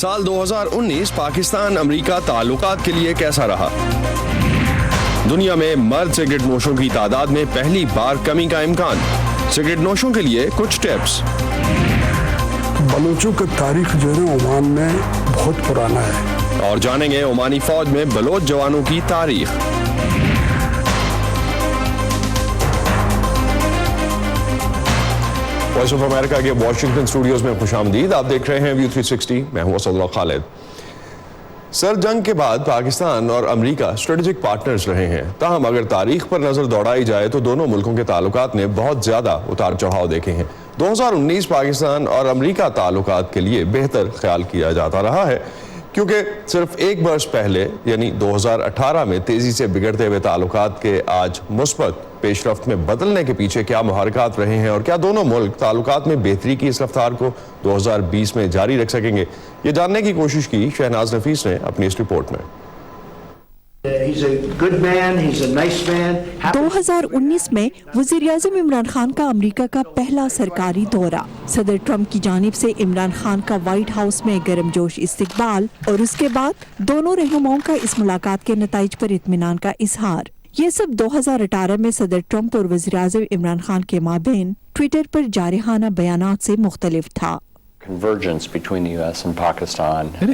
साल 2019 पाकिस्तान अमेरिका ताल्लुकात के लिए कैसा रहा? दुनिया में मर्द सिगरेट नोशों की तादाद में पहली बार कमी का इम्कान। सिगरेट नोशों के लिए कुछ टिप्स। बलूचों की तारीख जो है ओमान में बहुत पुराना है। और जानेंगे ओमानी फौज में बलोच जवानों की तारीख। वॉइस ऑफ अमेरिका के वॉशिंगटन स्टूडियोज में खुशामदीद। आप देख रहे हैं व्यू 360। मैं हूं असदुल्लाह खालिद। सर जंग के बाद पाकिस्तान और अमेरिका स्ट्रेटेजिक पार्टनर्स रहे हैं। ताहम अगर तारीख पर नजर दौड़ाई जाए तो दोनों मुल्कों के ताल्लुकात ने बहुत ज्यादा उतार चढ़ाव देखे हैं। 2019 पाकिस्तान और अमेरिका ताल्लुकात के लिए बेहतर ख्याल किया जाता रहा है, क्योंकि सिर्फ एक बरस पहले यानी 2018 में तेजी से बिगड़ते हुए ताल्लुकात के आज मुस्बत पेशरफ्त में बदलने के पीछे क्या मुहारकात रहे हैं और क्या दोनों मुल्क ताल्लुकात में बेहतरी की इस रफ्तार को 2020 में जारी रख सकेंगे, ये जानने की कोशिश की शहनाज नफीस ने अपनी इस रिपोर्ट में। 2019 में वज़ीर-ए-आज़म इमरान खान का अमेरिका का पहला सरकारी दौरा, सदर ट्रंप की जानिब से इमरान खान का व्हाइट हाउस में गर्मजोश इस्तकबाल और उसके बाद दोनों रहनुमाओं का इस मुलाकात के नताइज पर इत्मीनान का इजहार। ये सब 2018 में सदर ट्रंप और वज़ीर-ए-आज़म इमरान खान के माबैन ट्विटर पर जारहाना बयानात से मुख्तलिफ था। मेरे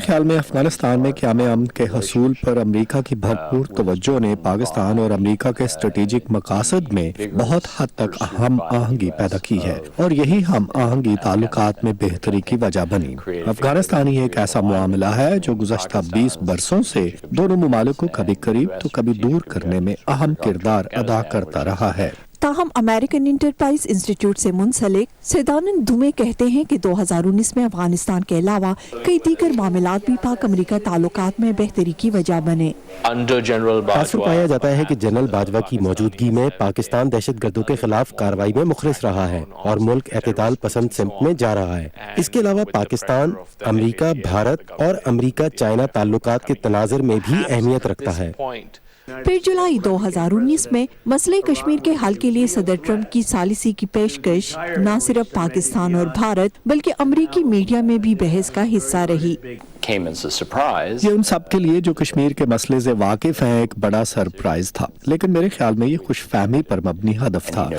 ख्याल में अफगानिस्तान में क़याम अमन के हसूल पर अमेरिका की भरपूर तवज्जो ने पाकिस्तान और अमेरिका के स्ट्रेटेजिक मकासद में बहुत हद तक हम आहंगी पैदा की है और यही हम आहंगी ताल्लुकात में बेहतरी की वजह बनी। अफगानिस्तान ही एक ऐसा मामला है जो गुज़श्ता 20 बरसों से दोनों मुमालिक को कभी करीब तो कभी दूर करने में अहम किरदार अदा करता रहा है। ताहम अमेरिकन इंटरप्राइज इंस्टीट्यूट से मुंसलिक सैदानंद दुमे कहते हैं कि 2019 में अफगानिस्तान के अलावा कई दीगर मामलात भी पाक अमेरिका ताल्लुकात में बेहतरी की वजह बने। तासुब पाया जाता है कि जनरल बाजवा की मौजूदगी में पाकिस्तान दहशतगर्दों के खिलाफ कार्रवाई में मुखलिस रहा है और मुल्क एतदाल पसंद सिमत में जा रहा है। इसके अलावा पाकिस्तान, अमेरिका, भारत और अमेरिका चाइना ताल्लुकात के तनाज़ुर में भी अहमियत रखता है। फिर जुलाई 2019 में मसले कश्मीर के हल के लिए सदर ट्रंप की सालिसी की पेशकश न सिर्फ पाकिस्तान और भारत बल्कि अमरीकी मीडिया में भी बहस का हिस्सा रही। ये उन सब के लिए जो कश्मीर के मसले से वाकिफ हैं एक बड़ा सरप्राइज था, लेकिन मेरे ख्याल में ये खुशफहमी पर मबनी हदफ था।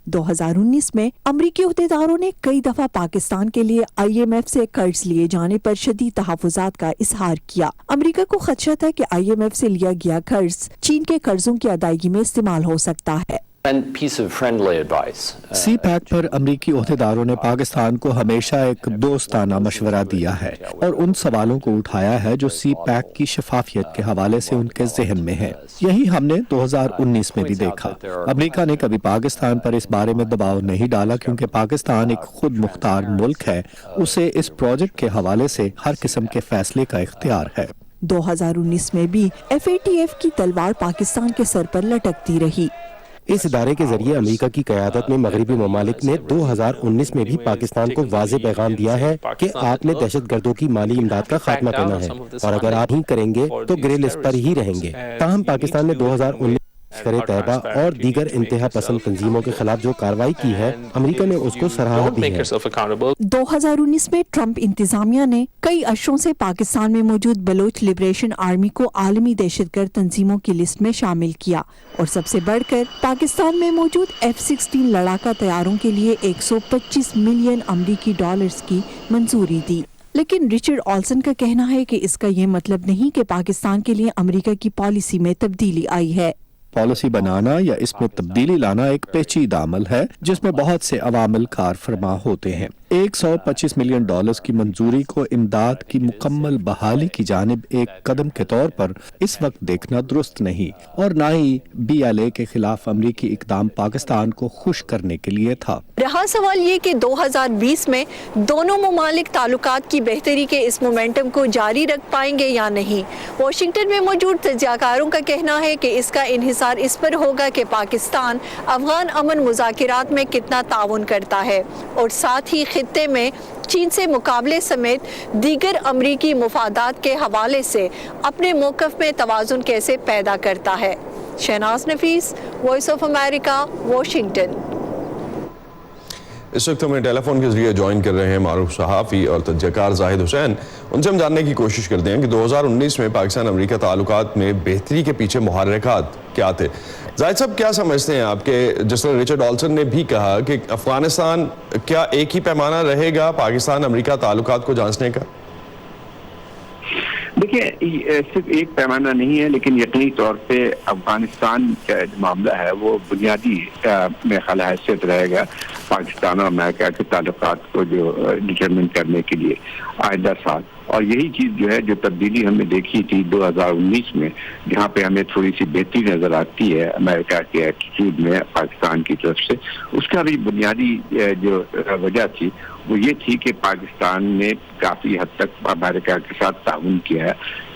2019 में अमरीकी अहदेदारों ने कई दफा पाकिस्तान के लिए IMF से कर्ज लिए जाने पर शदीद तहफ़्फ़ुज़ात का इजहार किया। अमरीका को खदशा था कि IMF से लिया गया कर्ज चीन के कर्जों की अदायगी में इस्तेमाल हो सकता है। सी पैक पर अमरीकी ओहदेदारों ने पाकिस्तान को हमेशा एक दोस्ताना मशवरा दिया है और उन सवालों को उठाया है जो सी पैक की शफाफियत के हवाले से उनके जहन में है। यही हमने 2019 में भी देखा। अमरीका ने कभी पाकिस्तान पर इस बारे में दबाव नहीं डाला क्योंकि पाकिस्तान एक खुद मुख्तार मुल्क है, उसे इस प्रोजेक्ट के हवाले से हर किस्म के फैसले का इख्तियार है। 2019 में भी FATF की तलवार पाकिस्तान के सर पर लटकती रही। इस इदारे के जरिए अमेरिका की क़यादत में मगरबी ममालिक ने 2019 में भी पाकिस्तान को वाज़े पैगाम दिया है कि आपने दहशतगर्दों की माली इमदाद का खात्मा करना है और अगर आप नहीं करेंगे तो ग्रे लिस्ट पर ही रहेंगे। ताहम पाकिस्तान ने 2019 लश्कर तैयबा और दीगर इंतहा पसंद तंजीमों के खिलाफ जो कार्रवाई की है, अमेरिका ने उसको सराहा दी है। 2019 में ट्रंप इंतजामिया ने कई अशरों से पाकिस्तान में मौजूद बलोच लिबरेशन आर्मी को आलमी दहशतगर्द तंजीमों की लिस्ट में शामिल किया और सबसे बढ़कर पाकिस्तान में मौजूद F-16 लड़ाका तैयारों के लिए 125 मिलियन अमरीकी डॉलर्स की मंजूरी दी। लेकिन रिचर्ड ऑल्सन का कहना है कि इसका ये मतलब नहीं कि पाकिस्तान के लिए अमेरिका की पॉलिसी में तब्दीली आई है। पॉलिसी बनाना या इसमें तब्दीली लाना एक पेचीदा अमल है जिसमें बहुत से अवामिल कार फरमा होते हैं। 125 मिलियन डॉलर्स की मंजूरी को इमदाद की मुकम्मल बहाली की जानिब एक कदम के तौर पर इस वक्त देखना दुरुस्त नहीं और न ही BLA के खिलाफ अमरीकी इकदाम पाकिस्तान को खुश करने के लिए था। रहा सवाल ये कि 2020 में दोनों मुमालिक ताल्लुकात की बेहतरी के इस मोमेंटम को जारी रख पाएंगे या नहीं। वाशिंगटन में मौजूद तज्ज़ियाकारों का कहना है कि इसका इन्हिसार इस पर होगा कि पाकिस्तान अफगान अमन मुज़ाकिरात में कितना ताउन करता है और साथ ही खित्ते में चीन से मुकाबले समेत दीगर अमरीकी मुफादात के हवाले से अपने मौक़िफ़ में तवाज़ुन कैसे पैदा करता है। शहनाज नफीस, वॉइस ऑफ अमेरिका, वाशिंगटन। اس وقت ہمیں ٹیلی فون کے ذریعے جوائن کر رہے ہیں معروف صحافی اور تجزیہ کار زاہد حسین. ان سے ہم جاننے کی کوشش کرتے ہیں کہ 2019 میں پاکستان امریکہ تعلقات میں بہتری کے پیچھے محرکات کیا تھے. زاہد صاحب, کیا سمجھتے ہیں آپ کہ جس طرح رچرڈ آلسن نے بھی کہا کہ افغانستان کیا ایک ہی پیمانہ رہے گا پاکستان امریکہ تعلقات کو جانچنے کا؟ دیکھیے, صرف ایک پیمانہ نہیں ہے, لیکن یقینی طور پہ افغانستان کا معاملہ ہے وہ بنیادی میں خلا حیثیت رہے گا پاکستان اور امریکہ کے تعلقات کو جو ڈٹرمن کرنے کے لیے آئندہ سال. اور یہی چیز جو ہے, جو تبدیلی ہم نے دیکھی تھی 2019 میں, جہاں پہ ہمیں تھوڑی سی بہتری نظر آتی ہے امریکہ کے ایٹیٹیوڈ میں پاکستان کی طرف سے, اس کا بھی بنیادی جو وجہ تھی وہ یہ تھی کہ پاکستان نے کافی حد تک امریکہ کے ساتھ تعاون کیا ہے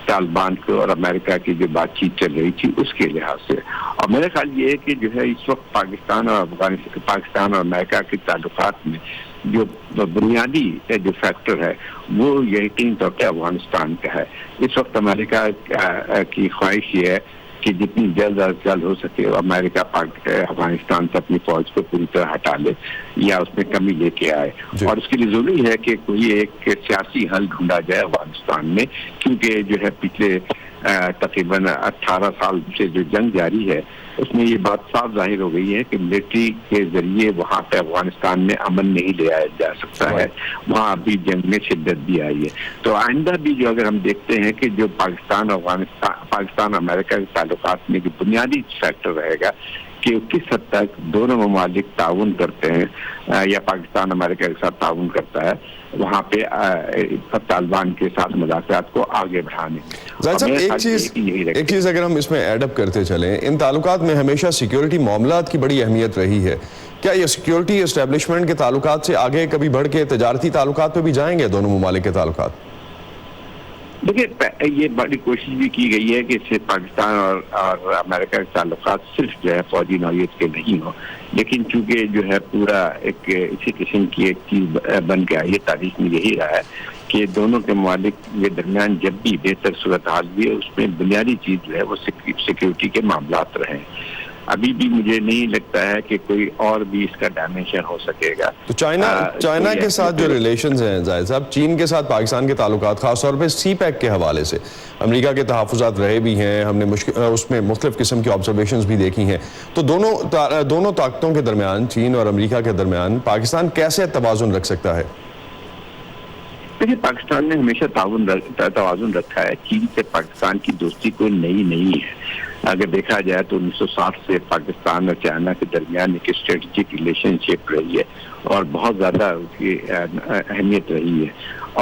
طالبان کو, اور امریکہ کی جو بات چیت چل رہی تھی اس کے لحاظ سے. اور میرا خیال یہ ہے کہ جو ہے اس وقت پاکستان اور امریکہ کے تعلقات میں جو بنیادی جو فیکٹر ہے وہ یقینی طور پہ افغانستان کا ہے. اس وقت امریکہ کی خواہش یہ ہے کہ جتنی جلد از جلد ہو سکے امریکہ افغانستان سے اپنی فوج کو پوری طرح ہٹا لے یا اس میں کمی لے کے آئے. اور اس کے لیے ضروری ہے کہ کوئی ایک سیاسی حل ڈھونڈا جائے افغانستان میں, کیونکہ جو ہے پچھلے تقریباً 18 سال سے جو جنگ جاری ہے اس میں یہ بات صاف ظاہر ہو گئی ہے کہ ملٹری کے ذریعے وہاں پہ افغانستان میں امن نہیں لے آیا جا سکتا ہے. وہاں ابھی جنگ میں شدت بھی آئی ہے. تو آئندہ بھی جو اگر ہم دیکھتے ہیں کہ جو پاکستان اور امریکہ کے تعلقات میں جو بنیادی فیکٹر رہے گا کہ کس حد تک دونوں ممالک تعاون کرتے ہیں یا پاکستان امریکہ کے ساتھ تعاون کرتا ہے وہاں پہ طالبان کے ساتھ مذاکرات کو آگے بڑھانے. زاہد صاحب, ایک چیز اگر ہم اس میں ایڈ اپ کرتے چلیں, ان تعلقات میں ہمیشہ سیکیورٹی معاملات کی بڑی اہمیت رہی ہے. کیا یہ سیکیورٹی اسٹیبلشمنٹ کے تعلقات سے آگے کبھی بڑھ کے تجارتی تعلقات پہ بھی جائیں گے دونوں ممالک کے تعلقات؟ دیکھیے, یہ بڑی کوشش بھی کی گئی ہے کہ صرف پاکستان اور امریکہ کے تعلقات صرف جو ہے فوجی نوعیت کے نہیں ہوں, لیکن چونکہ جو ہے پورا ایک اسی قسم کی ایک چیز بن کے آئی ہے, تاریخ میں یہی رہا ہے کہ دونوں کے ممالک کے درمیان جب بھی بہتر صورتحال ہوئی ہے اس میں بنیادی چیز جو ہے وہ سیکیورٹی کے معاملات رہے. ابھی بھی مجھے نہیں لگتا ہے کہ کوئی اور بھی اس کا ڈائمینشن ہو سکے گا. تو چائنا کے ساتھ جو ریلیشنز ہیں زاہد صاحب, چین کے ساتھ پاکستان کے تعلقات, خاص طور پہ سی پیک کے حوالے سے امریکہ کے تحفظات رہے بھی ہیں, ہم نے اس میں مختلف قسم کی آبزرویشنز بھی دیکھی ہیں. تو دونوں طاقتوں کے درمیان, چین اور امریکہ کے درمیان, پاکستان کیسے توازن رکھ سکتا ہے؟ دیکھیے, پاکستان نے ہمیشہ توازن رکھا ہے. چین سے پاکستان کی دوستی کوئی نئی نہیں ہے. اگر دیکھا جائے تو 1960 سے پاکستان اور چائنا کے درمیان ایک اسٹریٹجک ریلیشن شپ رہی ہے اور بہت زیادہ اس کی اہمیت رہی ہے.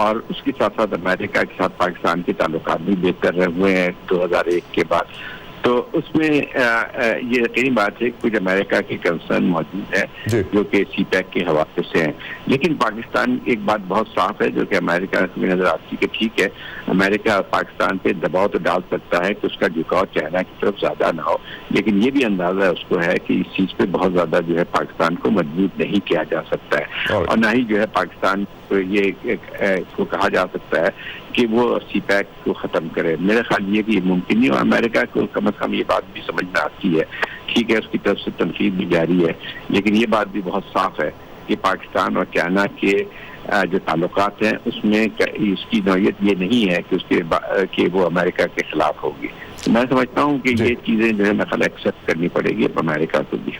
اور اس کے ساتھ ساتھ امریکہ کے ساتھ پاکستان کے تعلقات بھی بہتر ہوئے ہیں 2001 کے بعد. تو اس میں یہ یقینی بات ہے کچھ امریکہ کے کنسرن موجود ہیں جو کہ سی پیک کے حوالے سے ہیں. لیکن پاکستان ایک بات بہت صاف ہے جو کہ امریکہ میں نظر آتی ہے کہ ٹھیک ہے امریکہ پاکستان پہ دباؤ تو ڈال سکتا ہے کہ اس کا جھکاؤ چائنا کی طرف زیادہ نہ ہو, لیکن یہ بھی اندازہ اس کو ہے کہ اس چیز پہ بہت زیادہ جو ہے پاکستان کو مضبوط نہیں کیا جا سکتا ہے. اور نہ ہی جو ہے پاکستان کو یہ اس کو کہا جا سکتا ہے کہ وہ سی پیک کو ختم کرے. میرا خیال یہ کہ یہ ممکن نہیں, اور امریکہ کو کم از کم یہ بات بھی سمجھ میں آتی ہے. ٹھیک ہے, اس کی طرف سے تنقید بھی جاری ہے, لیکن یہ بات بھی بہت صاف ہے کہ پاکستان اور چائنا کے جو تعلقات ہیں اس میں اس کی نوعیت یہ نہیں ہے کہ وہ امریکہ کے خلاف ہوگی. میں سمجھتا ہوں کہ یہ چیزیں جو ہے نقل ایکسپٹ کرنی پڑے گی امریکہ کو بھی.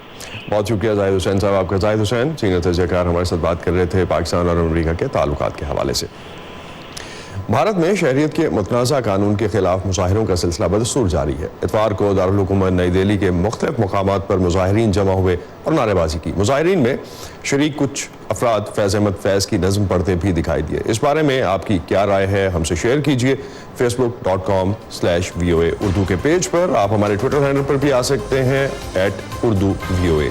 بہت شکریہ زاہد حسین صاحب آپ کا. زاہد حسین سینئر تجزیہ کار ہمارے ساتھ بات کر رہے تھے پاکستان اور امریکہ کے تعلقات کے حوالے سے. بھارت میں شہریت کے متنازع قانون کے خلاف مظاہروں کا سلسلہ بدستور جاری ہے. اتوار کو دارالحکومت نئی دہلی کے مختلف مقامات پر مظاہرین جمع ہوئے اور نعرے بازی کی. مظاہرین میں شریک کچھ افراد فیض احمد فیض کی نظم پڑھتے بھی دکھائی دیے. اس بارے میں آپ کی کیا رائے ہے ہم سے شیئر کیجئے. facebook.com/VOA اردو کے پیج پر. آپ ہمارے ٹویٹر ہینڈل پر بھی آ سکتے ہیں @urduvoa.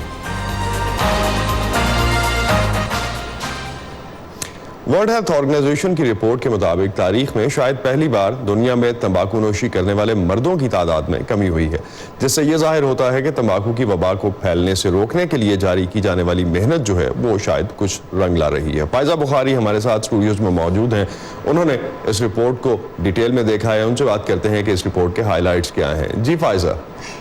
ورلڈ ہیلتھ آرگنائزیشن کی رپورٹ کے مطابق تاریخ میں شاید پہلی بار دنیا میں تمباکو نوشی کرنے والے مردوں کی تعداد میں کمی ہوئی ہے، جس سے یہ ظاہر ہوتا ہے کہ تمباکو کی وبا کو پھیلنے سے روکنے کے لیے جاری کی جانے والی محنت جو ہے وہ شاید کچھ رنگ لا رہی ہے۔ فائزہ بخاری ہمارے ساتھ اسٹوڈیوز میں موجود ہیں، انہوں نے اس رپورٹ کو ڈیٹیل میں دیکھا ہے، ان سے بات کرتے ہیں کہ اس رپورٹ کے ہائی لائٹس کیا ہیں۔ جی فائزہ۔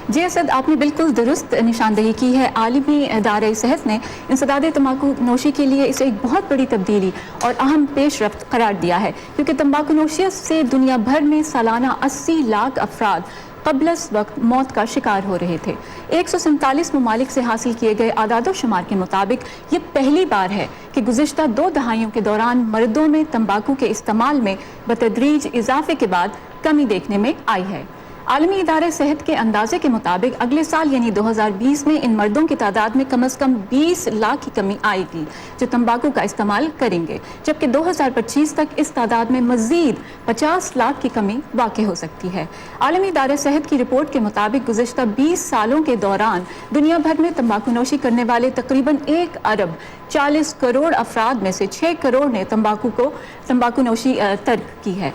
جی اسد، آپ نے بالکل درست نشاندہی کی ہے۔ عالمی ادارہ صحت نے انسداد تمباکو نوشی کے لیے اسے ایک بہت بڑی تبدیلی اور اہم پیش رفت قرار دیا ہے، کیونکہ تمباکو نوشی سے دنیا بھر میں سالانہ 80 لاکھ افراد قبل از وقت موت کا شکار ہو رہے تھے۔ 147 ممالک سے حاصل کیے گئے اعداد و شمار کے مطابق یہ پہلی بار ہے کہ گزشتہ 2 دہائیوں کے دوران مردوں میں تمباکو کے استعمال میں بتدریج اضافے کے بعد کمی دیکھنے میں آئی ہے۔ عالمی ادارہ صحت کے اندازے کے مطابق اگلے سال یعنی 2020 میں ان مردوں کی تعداد میں کم از کم 20 لاکھ کی کمی آئے گی جو تمباکو کا استعمال کریں گے، جبکہ 2025 تک اس تعداد میں مزید 50 لاکھ کی کمی واقع ہو سکتی ہے۔ عالمی ادارہ صحت کی رپورٹ کے مطابق گزشتہ 20 سالوں کے دوران دنیا بھر میں تمباکو نوشی کرنے والے تقریباً 1 ارب 40 کروڑ افراد میں سے 6 کروڑ نے تمباکو نوشی ترک کی ہے۔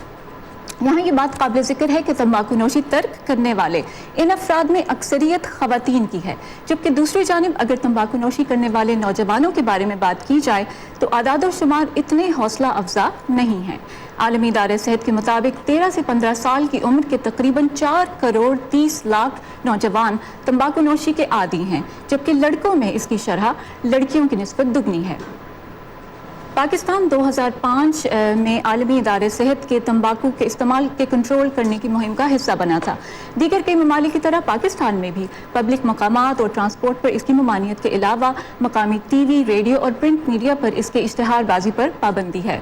یہاں یہ بات قابل ذکر ہے کہ تمباکو نوشی ترک کرنے والے ان افراد میں اکثریت خواتین کی ہے، جبکہ دوسری جانب اگر تمباکو نوشی کرنے والے نوجوانوں کے بارے میں بات کی جائے تو اعداد و شمار اتنے حوصلہ افزا نہیں ہیں۔ عالمی ادارہ صحت کے مطابق 13 سے 15 سال کی عمر کے تقریباً 4 کروڑ 30 لاکھ نوجوان تمباکو نوشی کے عادی ہیں، جبکہ لڑکوں میں اس کی شرح لڑکیوں کی نسبت دگنی ہے۔ پاکستان 2005 میں عالمی ادارہ صحت کے تمباکو کے استعمال کے کنٹرول کرنے کی مہم کا حصہ بنا تھا۔ دیگر کئی ممالک کی طرح پاکستان میں بھی پبلک مقامات اور ٹرانسپورٹ پر اس کی ممانعت کے علاوہ مقامی ٹی وی، ریڈیو اور پرنٹ میڈیا پر اس کے اشتہار بازی پر پابندی ہے۔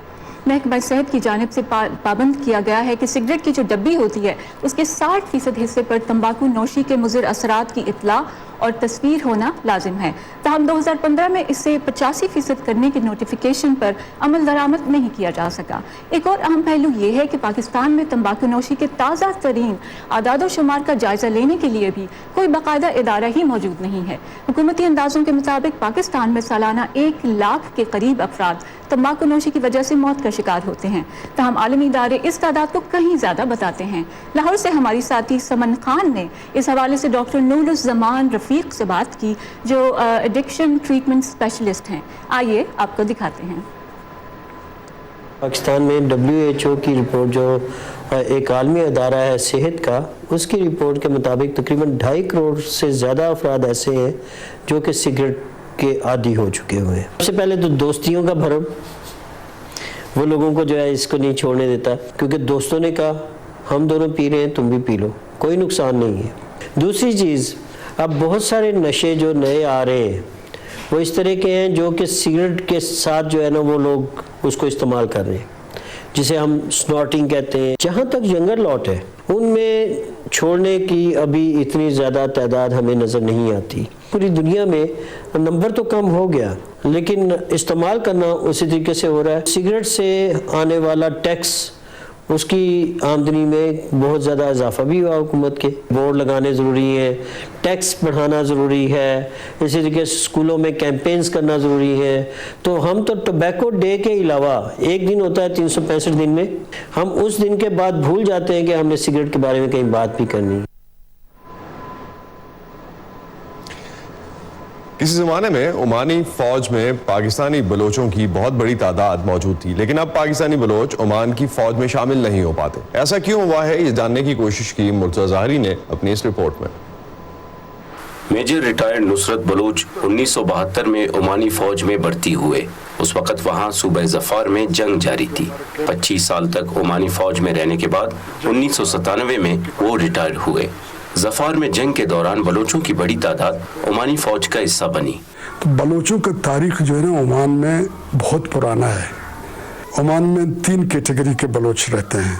محکمہ صحت کی جانب سے پابند کیا گیا ہے کہ سگریٹ کی جو ڈبی ہوتی ہے اس کے 60% حصے پر تمباکو نوشی کے مضر اثرات کی اطلاع اور تصویر ہونا لازم ہے، تاہم 2015 میں اسے 85% کرنے کی نوٹیفیکیشن پر عمل درآمد نہیں کیا جا سکا۔ ایک اور اہم پہلو یہ ہے کہ پاکستان میں تمباکو نوشی کے تازہ ترین اعداد و شمار کا جائزہ لینے کے لیے بھی کوئی باقاعدہ ادارہ ہی موجود نہیں ہے۔ حکومتی اندازوں کے مطابق پاکستان میں سالانہ 1 لاکھ کے قریب افراد تمباکو نوشی کی وجہ سے موت کا شکار ہوتے ہیں، تاہم عالمی ادارے اس تعداد کو کہیں زیادہ بتاتے ہیں۔ لاہور سے ہماری ساتھی سمن خان نے اس حوالے سے ڈاکٹر نور الزمان رفیق سے بات کی جو ایڈکشن ٹریٹمنٹ اسپیشلسٹ ہیں۔ آئیے آپ کو دکھاتے ہیں۔ پاکستان میں WHO کی رپورٹ جو ایک عالمی ادارہ ہے صحت کا، اس کی رپورٹ کے مطابق تقریباً 2.5 کروڑ سے زیادہ افراد ایسے ہیں جو کہ سگریٹ کے عادی ہو چکے ہوئے ہیں۔ سب سے پہلے تو دوستیوں کا بھرم، وہ لوگوں کو جو ہے اس کو نہیں چھوڑنے دیتا، کیونکہ دوستوں نے کہا ہم دونوں پی رہے ہیں تم بھی پی لو، کوئی نقصان نہیں ہے۔ دوسری چیز، اب بہت سارے نشے جو نئے آ رہے ہیں وہ اس طرح کے ہیں جو کہ سگریٹ کے ساتھ جو ہے نا وہ لوگ اس کو استعمال کر رہے ہیں، جسے ہم سنورٹنگ کہتے ہیں۔ جہاں تک ینگر لاٹ ہے ان میں چھوڑنے کی ابھی اتنی زیادہ تعداد ہمیں نظر نہیں آتی۔ پوری دنیا میں نمبر تو کم ہو گیا لیکن استعمال کرنا اسی طریقے سے ہو رہا ہے۔ سگریٹ سے آنے والا ٹیکس، اس کی آمدنی میں بہت زیادہ اضافہ بھی ہوا۔ حکومت کے بورڈ لگانے ضروری ہیں، ٹیکس بڑھانا ضروری ہے، اسی طریقے سے اسکولوں میں کیمپینز کرنا ضروری ہے۔ تو ہم تو ٹوبیکو ڈے کے علاوہ ایک دن ہوتا ہے 365 دن میں، ہم اس دن کے بعد بھول جاتے ہیں کہ ہم نے سگریٹ کے بارے میں کہیں بات بھی کرنی ہے۔ کسی زمانے میں عمانی فوج میں پاکستانی بلوچوں کی بہت بڑی تعداد موجود تھی، لیکن اب پاکستانی بلوچ عمان کی فوج میں شامل نہیں ہو پاتے۔ ایسا کیوں ہوا ہے، یہ جاننے کی کوشش کی مرتضی ظاہری نے اپنی اس رپورٹ میں۔ میجر ریٹائرڈ نصرت بلوچ 1972 میں عمانی فوج میں بھرتی ہوئے۔ اس وقت وہاں صوبہ ظفار میں جنگ جاری تھی۔ 25 سال تک عمانی فوج میں رہنے کے بعد 1997 میں وہ ریٹائر ہوئے۔ ظفار میں جنگ کے دوران بلوچوں کی بڑی تعداد عمانی فوج کا حصہ بنی۔ تو بلوچوں کا تاریخ جو ہے نا عمان میں بہت پرانا ہے۔ عمان میں 3 کیٹیگری کے بلوچ رہتے ہیں۔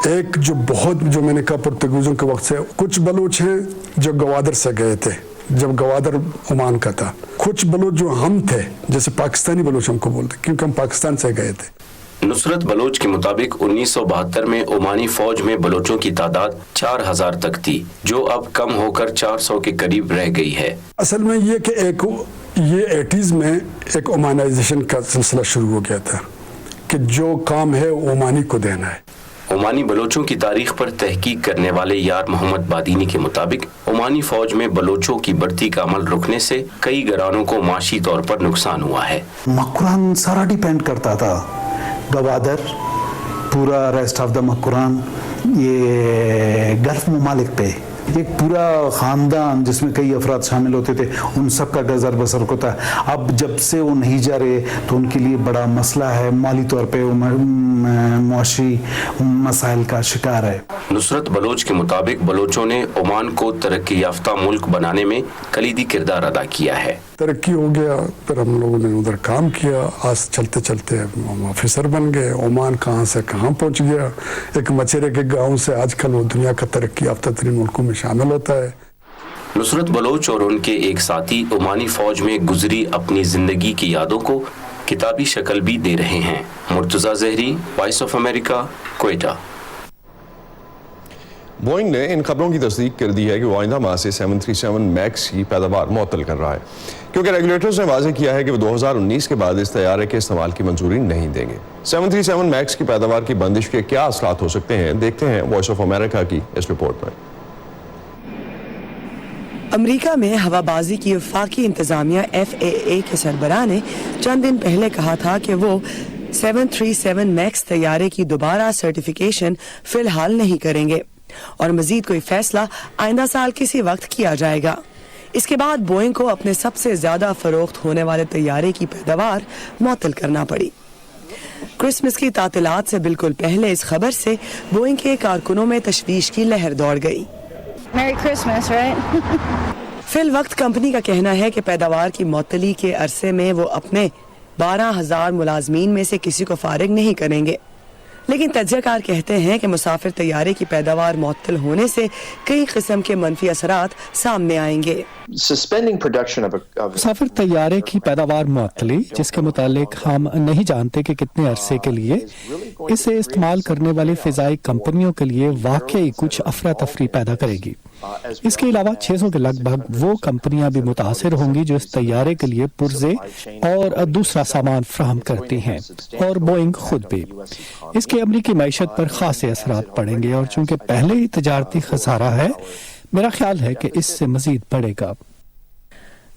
ایک جو میں نے کہا پرتگیزوں کے وقت سے کچھ بلوچ ہیں جو گوادر سے گئے تھے جب گوادر عمان کا تھا۔ کچھ بلوچ جو ہم تھے جیسے پاکستانی بلوچ ہم کو بولتے کیونکہ ہم پاکستان سے گئے تھے۔ نصرت بلوچ کے مطابق 1972 میں عمانی فوج میں بلوچوں کی تعداد 4000 تک تھی، جو اب کم ہو کر 400 کے قریب رہ گئی ہے۔ اصل میں یہ 80s میں ایک عمانائزیشن کا سلسلہ شروع ہو گیا تھا۔ कि जो काम है ओमानी को देना है। ओमानी बलोचों की तारीख पर तहकीक करने वाले यार मोहम्मद बादीनी के मुताबिक ओमानी फौज में बलोचों की बढ़ती का अमल रुकने से कई घरानों को माशी तौर पर नुकसान हुआ है। मकुरान सारा डिपेंड करता था, गवादर, पूरा रेस्ट ऑफ द मकुरान, ये गल्फ ममालिक पे एक पूरा ख़ानदान जिसमें कई अफराद शामिल होते थे, उन सब का गुजर बसर होता है। अब जब से वो नहीं जा रहे तो उनके लिए बड़ा मसला है, माली तौर पे मुआशी मसाइल का शिकार है। नुसरत बलोच के मुताबिक बलोचों ने ओमान को तरक्की याफ्ता मुल्क बनाने में कलीदी किरदार अदा किया है। तरक्की हो गया, फिर हम लोगों ने उधर काम किया, आज चलते चलते हम ऑफिसर बन गए। ओमान कहाँ से कहाँ पहुँच गया, एक मचेरे के गांव से आजकल वो दुनिया का तरक्की याफ्ता तरीन मुल्कों में शामिल होता है। नुसरत बलोच और उनके एक साथी ओमानी फौज में गुजरी अपनी जिंदगी की यादों को किताबी शक्ल भी दे रहे हैं। Murtaza Zehri, voice of America, Quetta. Boeing ने इन खबरों की तस्दीक कर दी है कि वो आइंदा माह से 737 मैक्स की पैदावार मुअत्तल कर रहा है, क्योंकि रेगुलेटर्स ने वाज़ेह किया है कि वो 2019 के बाद इस तैयारे के इस्तेमाल की मंजूरी नहीं देंगे। 737 मैक्स की पैदावार की बंदिश के क्या असरात हो सकते हैं, देखते हैं वॉइस ऑफ अमेरिका की इस रिपोर्ट में। अमेरिका में हवाबाजी की वफाकी इंतजामिया FAA के सरबराह ने चंद दिन पहले कहा था कि वो 737 मैक्स तैयारे की दोबारा सर्टिफिकेशन फिलहाल नहीं करेंगे और मजीद कोई फैसला आइंदा साल किसी वक्त किया जाएगा। इसके बाद बोइंग को अपने सबसे ज्यादा फरोख्त होने वाले तैयारे की पैदावार मुअत्तल करना पड़ी। क्रिसमस की तातीलात से बिल्कुल पहले इस खबर से बोइंग के कारकुनों में तशवीश की लहर दौड़ गई। Merry Christmas, right? फिल वक्त कंपनी का कहना है कि पैदावार की मुअत्तली के अरसे में वो अपने 12,000 मुलाजमीन में से किसी को फारिग नहीं करेंगे, लेकिन तज्ज़ियाकार कहते हैं कि मुसाफिर तैयारे की पैदावार मुअत्तल होने से कई किस्म के मनफी असरात सामने आएंगे। मुसाफिर तैयारे की पैदावार मुअत्तली, जिसके मुतालिक हम नहीं जानते कि कितने अरसे के लिए, इसे इस्तेमाल करने वाली फिजाई कंपनियों के लिए वाकई कुछ अफरा तफरी पैदा करेगी। इसके अलावा 600 के लगभग वो कंपनियां भी मुतासिर होंगी जो इस तैयारे के लिए पुर्जे और दूसरा सामान फ्राहम करती हैं, और बोइंग खुद भी। इसके अमरीकी मईशत पर खासे असरात पड़ेंगे और चूंकि पहले ही तजारती खसारा है, मेरा ख्याल है कि इससे मजीद बढ़ेगा।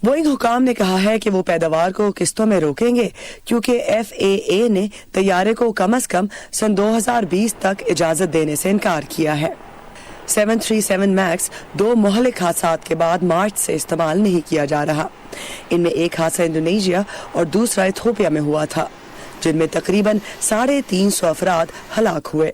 बोइंग हुकाम ने कहा है कि वो पैदावार को किस्तों में रोकेंगे, क्योंकि FAA ने तैयारे को कम से कम सन 2020 तक इजाजत देने से इनकार किया है। 737 मैक्स 2 मुहलिक हादसात के बाद मार्च से इस्तेमाल नहीं किया जा रहा। इनमें एक हादसा इंडोनेशिया और दूसरा इथियोपिया में हुआ था, जिनमें तकरीबन 350 अफराद हलाक हुए।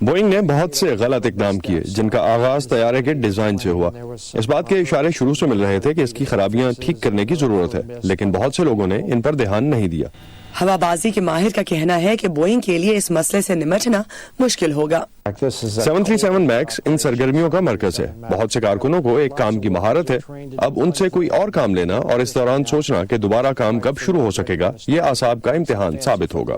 बोइंग ने बहुत से गलत इकदाम किए, जिनका आगाज तैयारे के डिजाइन से हुआ। इस बात के इशारे शुरू से मिल रहे थे कि इसकी खराबियां ठीक करने की जरूरत है, लेकिन बहुत से लोगों ने इन पर ध्यान नहीं दिया। हवाबाजी के माहिर का कहना है कि बोइंग के लिए इस मसले से निपटना मुश्किल होगा। 737 मैक्स इन सरगर्मियों का मरकज है। बहुत से कारकुनों को एक काम की महारत है, अब उनसे कोई और काम लेना और इस दौरान सोचना कि दोबारा काम कब शुरू हो सकेगा, ये आसाब का इम्तिहान साबित होगा।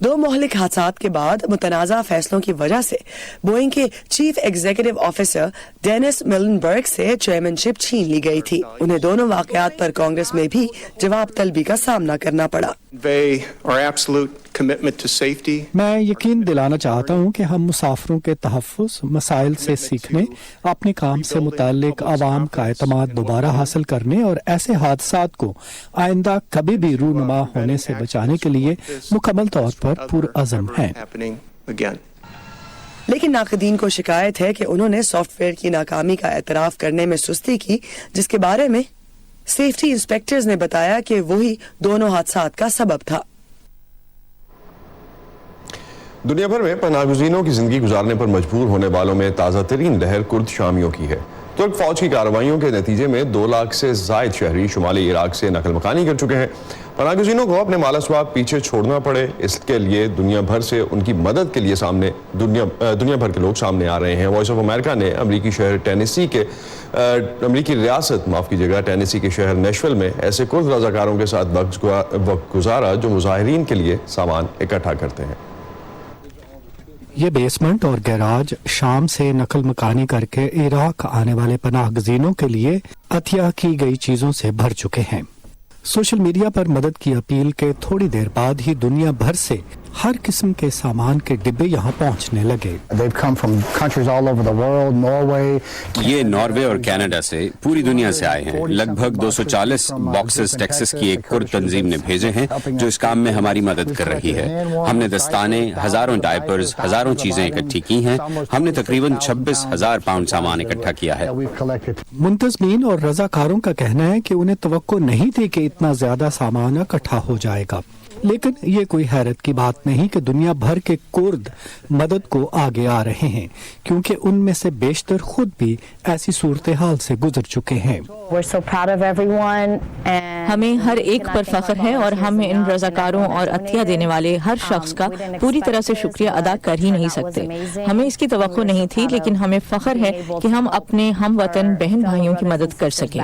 2 मुहलिक हादसात के बाद मुतनाज़ा फैसलों की वजह से बोइंग के चीफ एग्जीक्यूटिव ऑफिसर डेनिस मिलनबर्ग से चेयरमैनशिप छीन ली गई थी। उन्हें दोनों वाकयात पर कांग्रेस में भी जवाब तलबी का सामना करना पड़ा। मैं यकीन दिलाना चाहता हूँ कि हम मुसाफिरों के तहफ़्फ़ुज़ मसाइल से सीखने, अपने काम से मुताल्लिक आवाम का एतमाद दोबारा हासिल करने और ऐसे हादसात को आइंदा कभी भी रूनुमा होने से बचाने के लिए मुकम्मल तौर पर पुरअज़म हैं। लेकिन नाक़दीन को शिकायत है कि उन्होंने सॉफ्टवेयर की नाकामी का एतराफ़ करने में सुस्ती की, जिसके बारे में सेफ्टी इंस्पेक्टर्स ने बताया कि वही दोनों हादसात का सबब था। दुनिया भर में पनाहगुज़ीनों की जिंदगी गुजारने पर मजबूर होने वालों में ताज़ा तरीन लहर कुर्द शामियों की है। तुर्क फौज की कार्रवाइयों के नतीजे में 2 लाख से जायद शहरी शुमाली इराक से नकल मकानी कर चुके हैं। पनाहगुज़ीनों को अपने माल असबाब पीछे छोड़ना पड़े, इसके लिए दुनिया भर से उनकी मदद के लिए दुनिया भर के लोग सामने आ रहे हैं। वॉइस ऑफ अमेरिका ने अमरीकी रियासत टेनेसी के शहर नेशविल में ऐसे कुर्द रज़ाकारों के साथ वक्त गुजारा जो मुजाहिरीन के लिए सामान इकट्ठा करते हैं। ये बेसमेंट और गैराज शाम से नकल मकानी करके इराक आने वाले पनाहगज़ीनों के लिए अतिया की गई चीजों से भर चुके हैं। सोशल मीडिया पर मदद की अपील के थोड़ी देर बाद ही दुनिया भर से हर किस्म के सामान के डिब्बे यहाँ पहुँचने लगे। They've come from countries all over the world, Norway. ये नॉर्वे और कनाडा से पूरी दुनिया से आए हैं। लगभग 240 बॉक्सेस टेक्सास की एक कुर्द तंजीम ने भेजे हैं जो इस काम में हमारी मदद कर रही है। हमने दस्ताने, हजारों डायपर्स, हजारों चीजें इकट्ठी की हैं। हमने तकरीबन 26,000 पाउंड सामान इकट्ठा किया है। मुंतजमीन और रजाकारों का कहना है कि उन्हें तवक्को नहीं थी कि इतना ज्यादा सामान इकट्ठा हो जाएगा, लेकिन ये कोई हैरत की बात नहीं कि दुनिया भर के कुर्द मदद को आगे आ रहे हैं, क्योंकि उनमें से बेशतर खुद भी ऐसी सूरत हाल से गुजर चुके हैं। हमें हर एक पर फख्र है और हम इन रजाकारों और अतिया देने वाले हर शख्स का पूरी तरह से शुक्रिया अदा कर ही नहीं सकते। हमें इसकी तवक्को नहीं थी, लेकिन हमें फख्र है कि हम अपने हम वतन बहन भाइयों की मदद कर सकें।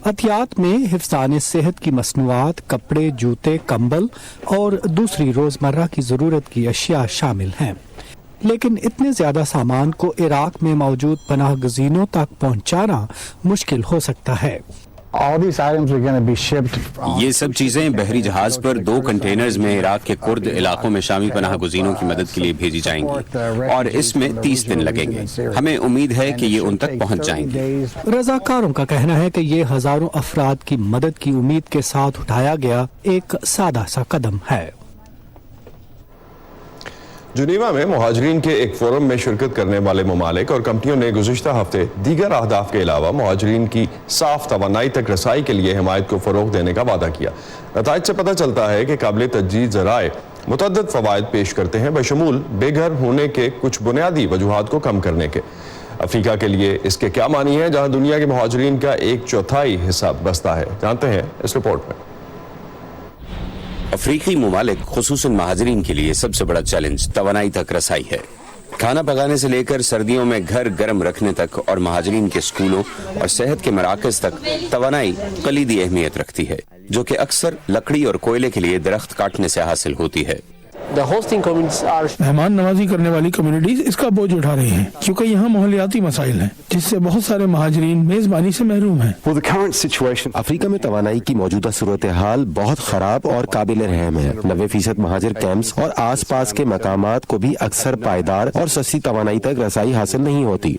अतियात में हिफ्ज़ान सेहत की मसनूआत, कपड़े, जूते, कंबल और दूसरी रोजमर्रा की जरूरत की अशिया शामिल हैं, लेकिन इतने ज्यादा सामान को इराक में मौजूद पनाह गजीनों तक पहुंचाना मुश्किल हो सकता है। ये सब चीजें बहरी जहाज पर 2 कंटेनर्स में इराक के कुर्द इलाकों में शामी पनाह गुज़ीनों की मदद के लिए भेजी जाएंगी और इसमें 30 दिन लगेंगे। हमें उम्मीद है कि ये उन तक पहुंच जाएंगे। रजाकारों का कहना है कि ये हजारों अफराद की मदद की उम्मीद के साथ उठाया गया एक सादा सा कदम है। जुनीवा में मुहाजिरीन के एक फोरम में शिरकत करने वाले ममालिक और कंपनियों ने गुज़िश्ता हफ्ते दीगर अहदाफ के अलावा मुहाजिरीन की साफ तवानाई तक रसाई के लिए हिमायत को फ़रोग़ देने का वादा किया। नताइज से पता चलता है कि काबिल तजदीद ज़राए मुतअद्दिद फ़वाइद पेश करते हैं, बशमूल बेघर होने के कुछ बुनियादी वजूहात को कम करने के। अफ्रीका के लिए इसके क्या मानी है, जहाँ दुनिया के मुहाजिरीन का 1/4 हिस्सा बसता है, जानते हैं इस रिपोर्ट में। अफ्रीकी ममालिक खुसूसन महाजरीन के लिए सबसे बड़ा चैलेंज तवानाई तक रसाई है। खाना पकाने से लेकर सर्दियों में घर गर्म रखने तक और महाजरीन के स्कूलों और सेहत के मराकज तक तवानाई कलीदी अहमियत रखती है, जो कि अक्सर लकड़ी और कोयले के लिए दरख्त काटने से हासिल होती है। मेहमान नवाजी करने वाली कम्युनिटीज इसका बोझ उठा रही हैं, क्योंकि यहाँ माहौलियाती मसाइल हैं, जिससे बहुत सारे महाजरीन मेजबानी से महरूम हैं। अफ्रीका में तवानाई की मौजूदा सूरत हाल बहुत खराब और काबिल रहम है। 90% महाजिर कैंप्स और आस पास के मकामात को भी अक्सर पायदार और सस्ती तवानाई तक रसाई हासिल नहीं होती।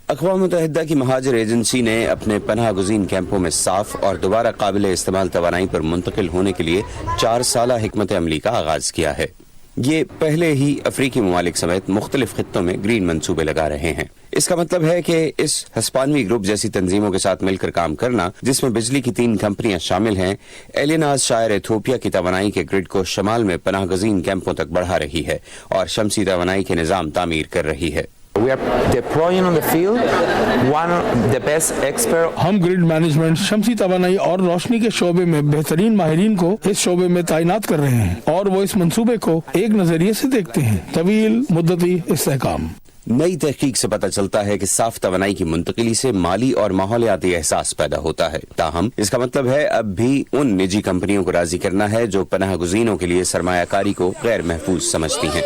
अक़वाम मुत्तहिदा की महाजिर एजेंसी ने अपने पनाह गुज़ीन कैंपों में साफ और दोबारा काबिल इस्तेमाल तवानाई पर मुंतकिल होने के लिए 4 साला हिकमत अमली का आगाज किया है। ये पहले ही अफ्रीकी ममालिक समेत मुख्तलिफ खित्तों में ग्रीन मंसूबे लगा रहे हैं। इसका मतलब है कि इस हस्पानवी ग्रुप जैसी तंजीमों के साथ मिलकर काम करना, जिसमें बिजली की 3 कंपनियां शामिल हैं, एलिनाज शायर इथियोपिया की तवानाई के ग्रिड को शमाल में पनाह गज़ीन कैंपों तक बढ़ा रही है और शमसी तवानाई के निज़ाम तामीर कर रही है। हम ग्रिड मैनेजमेंट, शमसी तवानाई और रोशनी के शोबे में बेहतरीन माहिरीन को इस शोबे में तैनात कर रहे हैं और वो इस मंसूबे को एक नजरिए से देखते हैं, तवील मुद्दती इस्तेहकाम। नई तहकीक से पता चलता है कि साफ तवानाई की मुंतकिली से माली और माहौलियाती एहसास पैदा होता है। ताहम इसका मतलब है अब भी उन निजी कंपनियों को राजी करना है जो पनाह गुज़ीनों के लिए सरमायाकारी को गैर महफूज समझती हैं।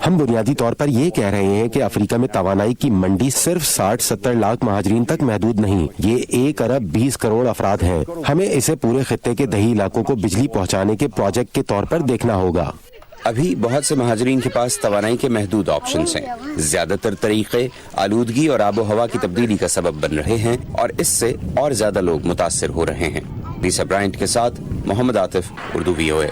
हम बुनियादी तौर पर ये कह रहे हैं कि अफ्रीका में तवानाई की मंडी सिर्फ 60-70 लाख महाजरीन तक महदूद नहीं, ये 1 अरब 20 करोड़ अफराद हैं। हमें इसे पूरे खित्ते के दही इलाकों को बिजली पहुँचाने के प्रोजेक्ट के तौर पर देखना होगा। अभी बहुत से महाजरीन के पास तवानाई के महदूद ऑप्शंस हैं। ज्यादातर तरीके आलूदगी और आबो हवा की तब्दीली का सबब बन रहे हैं और इससे और ज्यादा लोग मुतासिर हो रहे हैं। लीसा ब्रायंट के साथ मोहम्मद आतिफ, उर्दू VOA।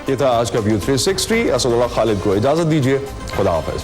ये था आज का व्यू 360। असदुल्लाह खालिद को इजाजत दीजिए। खुदा हाफिज।